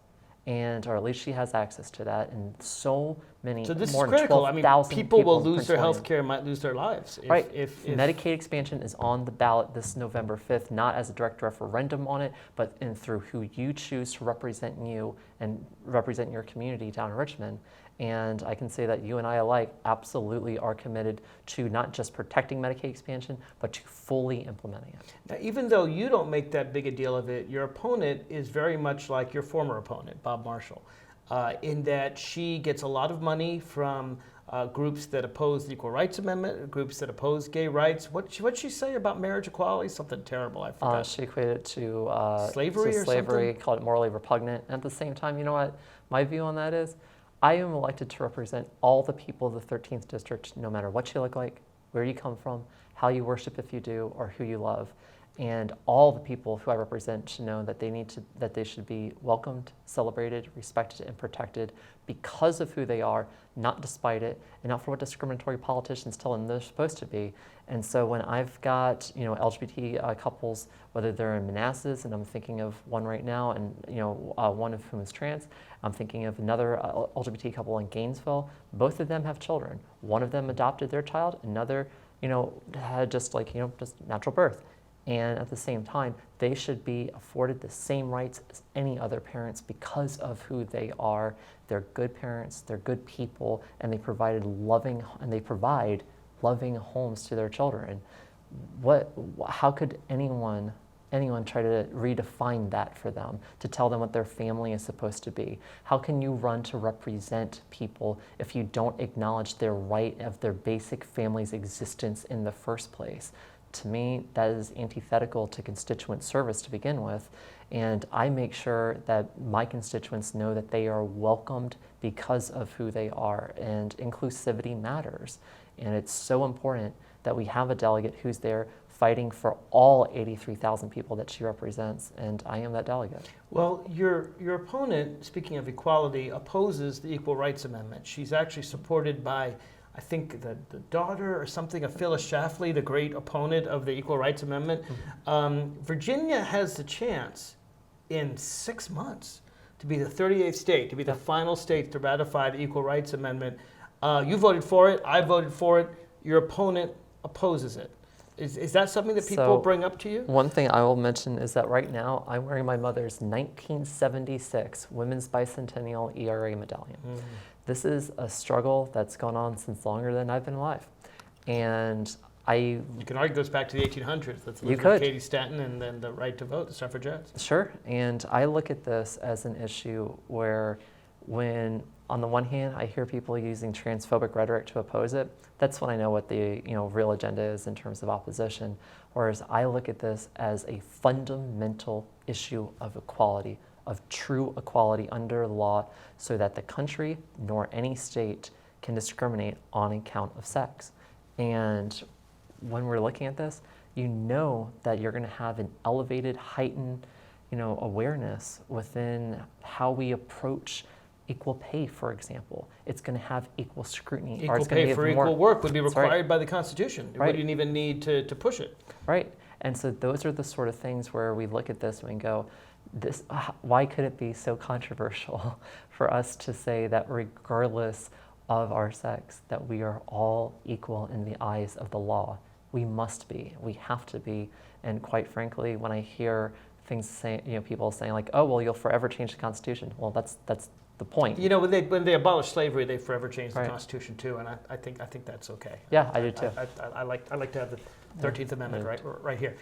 Or at least she has access to that. And so many, so this more is than critical. 12,000 people will lose their health care, might lose their lives. If Medicaid expansion is on the ballot this November 5th, not as a direct referendum on it, but through who you choose to represent you and represent your community down in Richmond. And I can say that you and I alike absolutely are committed to not just protecting Medicaid expansion, but to fully implementing it. Now, even though you don't make that big a deal of it, your opponent is very much like your former opponent, Bob Marshall, in that she gets a lot of money from groups that oppose the Equal Rights Amendment, groups that oppose gay rights. What'd she say about marriage equality? Something terrible, I forgot. She equated it to slavery or something? Called it morally repugnant. And at the same time, you know what? My view on that is, I am elected to represent all the people of the 13th District, no matter what you look like, where you come from, how you worship if you do, or who you love. And all the people who I represent should know that they should be welcomed, celebrated, respected, and protected because of who they are, not despite it, and not for what discriminatory politicians tell them they're supposed to be. And so when I've got LGBT couples, whether they're in Manassas, and I'm thinking of one right now, and one of whom is trans, I'm thinking of another LGBT couple in Gainesville. Both of them have children. One of them adopted their child. Another, had just natural birth. And at the same time, they should be afforded the same rights as any other parents because of who they are. They're good parents, they're good people, and they provide loving homes to their children. How could anyone try to redefine that for them, to tell them what their family is supposed to be? How can you run to represent people if you don't acknowledge their right of their basic family's existence in the first place? To me, that is antithetical to constituent service to begin with, and I make sure that my constituents know that they are welcomed because of who they are, and inclusivity matters. And it's so important that we have a delegate who's there fighting for all 83,000 people that she represents, and I am that delegate. Well, your opponent, speaking of equality, opposes the Equal Rights Amendment. She's actually supported by, I think, the daughter or something of Phyllis Schlafly, the great opponent of the Equal Rights Amendment. Virginia has the chance in 6 months to be the 38th state, to be the final state to ratify the Equal Rights Amendment. You voted for it, I voted for it, your opponent opposes it. Is that something that people bring up to you? One thing I will mention is that right now I'm wearing my mother's 1976 Women's Bicentennial ERA medallion. This is a struggle that's gone on since longer than I've been alive. And you can argue it goes back to the 1800s. That's Katie Stanton and then the right to vote, the suffragettes. Sure, and I look at this as an issue where when, on the one hand, I hear people using transphobic rhetoric to oppose it, that's when I know what the real agenda is in terms of opposition. Whereas I look at this as a fundamental issue of equality, of true equality under law, so that the country nor any state can discriminate on account of sex. And when we're looking at this, you know that you're going to have an elevated, heightened, awareness within how we approach equal pay, for example. It's going to have equal scrutiny. Equal pay for equal work would be required by the Constitution. Right. We didn't even need to push it. Right. And so those are the sort of things where we look at this and we go, why could it be so controversial for us to say that regardless of our sex, that we are all equal in the eyes of the law? We must be. We have to be. And quite frankly, when I hear things people saying like, "Oh, well, you'll forever change the Constitution." Well, that's the point. When they abolished slavery, they forever changed the Constitution too, and I think that's okay. Yeah, I do too. I like to have the 13th Amendment right here.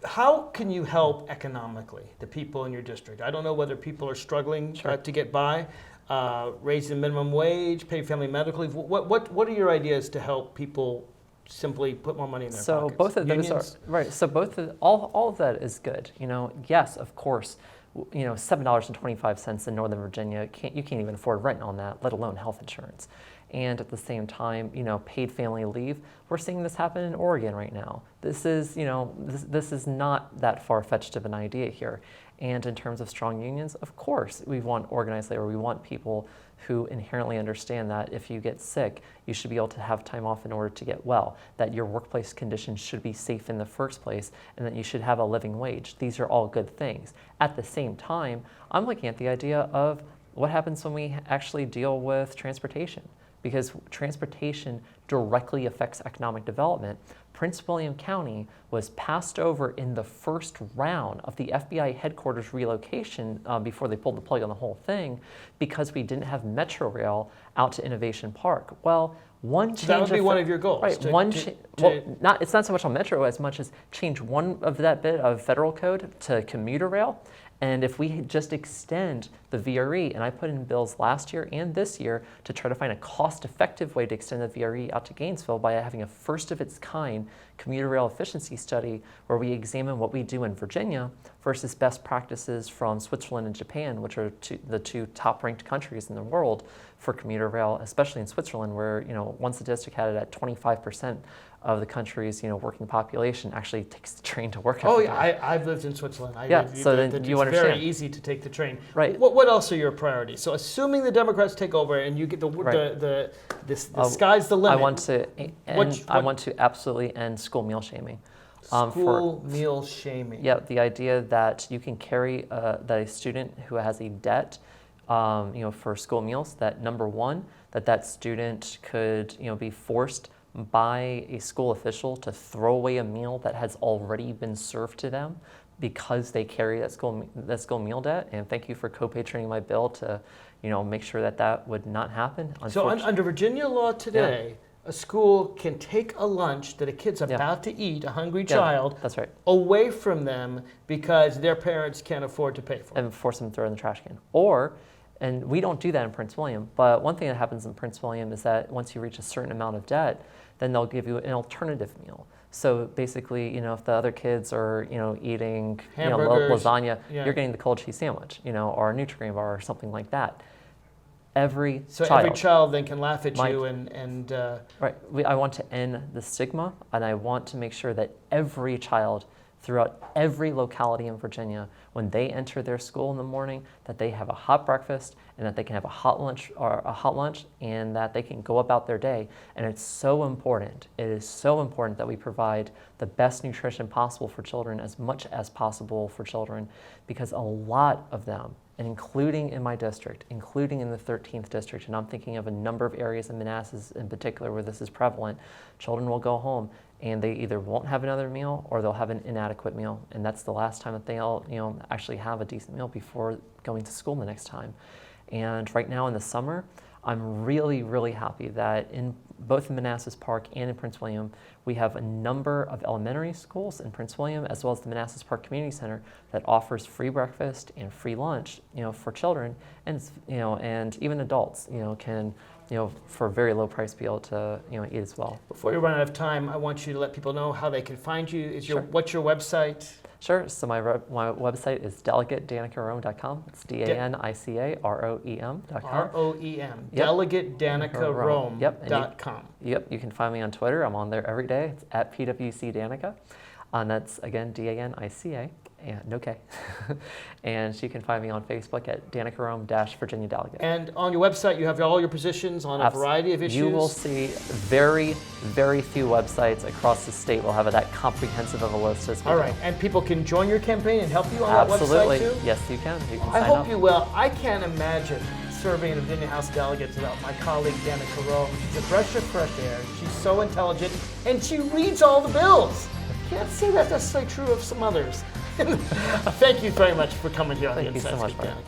How can you help economically the people in your district? I don't know whether people are struggling to get by, raising the minimum wage, pay family medical leave. What are your ideas to help people simply put more money in their pockets? So both of those are right. So all of that is good. Yes, of course. $7.25 in Northern Virginia, you can't even afford rent on that, let alone health insurance. And at the same time, paid family leave. We're seeing this happen in Oregon right now. This is, this is not that far-fetched of an idea here. And in terms of strong unions, of course, we want organized labor. We want people who inherently understand that if you get sick, you should be able to have time off in order to get well, that your workplace conditions should be safe in the first place, and that you should have a living wage. These are all good things. At the same time, I'm looking at the idea of what happens when we actually deal with transportation, because transportation directly affects economic development. Prince William County was passed over in the first round of the FBI headquarters relocation before they pulled the plug on the whole thing, because we didn't have Metro Rail out to Innovation Park. Well, one change that would be one of your goals. Right. It's not so much on Metro as much as change one of that bit of federal code to commuter rail. And if we just extend the VRE, and I put in bills last year and this year to try to find a cost-effective way to extend the VRE out to Gainesville by having a first-of-its-kind commuter rail efficiency study where we examine what we do in Virginia versus best practices from Switzerland and Japan, which are the two top-ranked countries in the world for commuter rail, especially in Switzerland, where one statistic had it at 25% of the country's working population actually takes the train to work. Oh every yeah, day. I've lived in Switzerland. So then you it's understand. very easy to take the train. Right. What else are your priorities? So assuming the Democrats take over and you get the sky's the limit. I want to absolutely end school meal shaming. Meal shaming. Yeah, the idea that you can carry that a student who has a debt, for school meals, that number one, that student could be forced by a school official to throw away a meal that has already been served to them because they carry that school meal debt. And thank you for co-patroning my bill to make sure that would not happen. So under Virginia law today, a school can take a lunch that a kid's about to eat, a hungry child, that's right, away from them because their parents can't afford to pay for it. And force them to throw it in the trash can. And we don't do that in Prince William, but one thing that happens in Prince William is that once you reach a certain amount of debt, then they'll give you an alternative meal. So basically, if the other kids are, eating lasagna, you're getting the cold cheese sandwich, or a Nutri-Grain bar or something like that. Every child then can laugh at you and right. I want to end the stigma, and I want to make sure that every child throughout every locality in Virginia, when they enter their school in the morning, that they have a hot breakfast and that they can have a hot lunch and that they can go about their day. And it's so important. It is so important that we provide the best nutrition possible for children, as much as possible for children, because a lot of them, and including in my district, including in the 13th district, and I'm thinking of a number of areas in Manassas in particular where this is prevalent, children will go home and they either won't have another meal or they'll have an inadequate meal. And that's the last time that they'll actually have a decent meal before going to school the next time. And right now in the summer, I'm really, really happy that in both in Manassas Park and in Prince William, we have a number of elementary schools in Prince William, as well as the Manassas Park Community Center, that offers free breakfast and free lunch, for children, and and even adults, can, for a very low price, be able to, eat as well. Before you run out of time, I want you to let people know how they can find you. Sure. What's your website? Sure. So my website is delegatedanicaroem.com. It's DANICAROEM.com. ROEM. Delegatedanicaroem.com. Yep. You can find me on Twitter. I'm on there every day. It's at PWCDanica. And that's, again, DANICA, no K. And you can find me on Facebook at Danica Roem Virginia Delegate. And on your website, you have all your positions on a variety of issues? You will see very, very few websites across the state will have that comprehensive of a list as we All do. right, and people can join your campaign and help you on that website too? Yes, you can. You can I sign hope up. you will. I can't imagine serving in the Virginia House of Delegates without my colleague Danica Roem. She's a breath of fresh air. She's so intelligent, and she reads all the bills. Can't say that's necessarily true of some others. Thank you very much for coming here on the Inside Scoop, Danica.